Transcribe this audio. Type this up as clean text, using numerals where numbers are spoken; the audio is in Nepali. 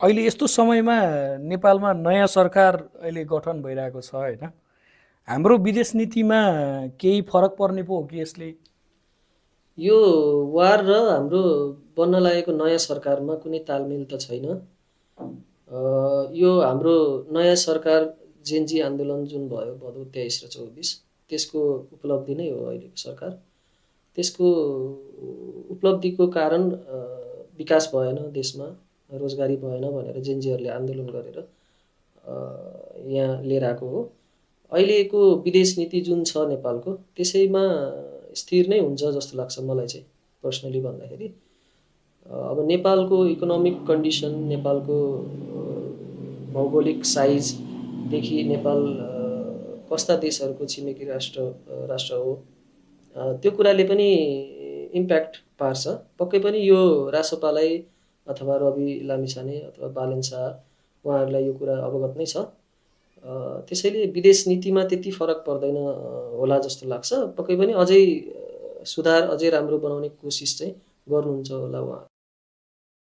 अहिले यस्तो समयमा नेपालमा नयाँ सरकार अहिले गठन भइरहेको छ होइन। हाम्रो विदेश नीतिमा केही फरक पर्ने पो हो कि यसले? यो वार र हाम्रो बन्न लागेको नयाँ सरकारमा कुनै तालमेल त छैन। यो हाम्रो नयाँ सरकार जेन्जी आन्दोलन जुन भयो भदौ 23 र 24 त्यसको उपलब्धि नै हो अहिलेको सरकार। त्यसको उपलब्धिको कारण विकास भएन देशमा, रोजगारी भएन भनेर जेन्जीहरूले आन्दोलन गरेर यहाँ लिएर आएको हो। अहिलेको विदेश नीति जुन छ नेपालको त्यसैमा स्थिर नै हुन्छ जस्तो लाग्छ मलाई चाहिँ, पर्सनली भन्दाखेरि। अब नेपालको इकोनोमिक कन्डिसन, नेपालको भौगोलिक साइजदेखि नेपाल कस्ता देशहरूको छिमेकी राष्ट्र हो, त्यो कुराले पनि इम्प्याक्ट पार्छ। पक्कै पनि यो रासोपालाई अथवा रवि लामिछाने अथवा बालन शाह उहाँहरूलाई यो कुरा अवगत नै छ। त्यसैले विदेश नीतिमा त्यति फरक पर्दैन होला जस्तो लाग्छ। पक्कै पनि अझै सुधार, अझै राम्रो बनाउने कोसिस चाहिँ गर्नुहुन्छ होला उहाँ।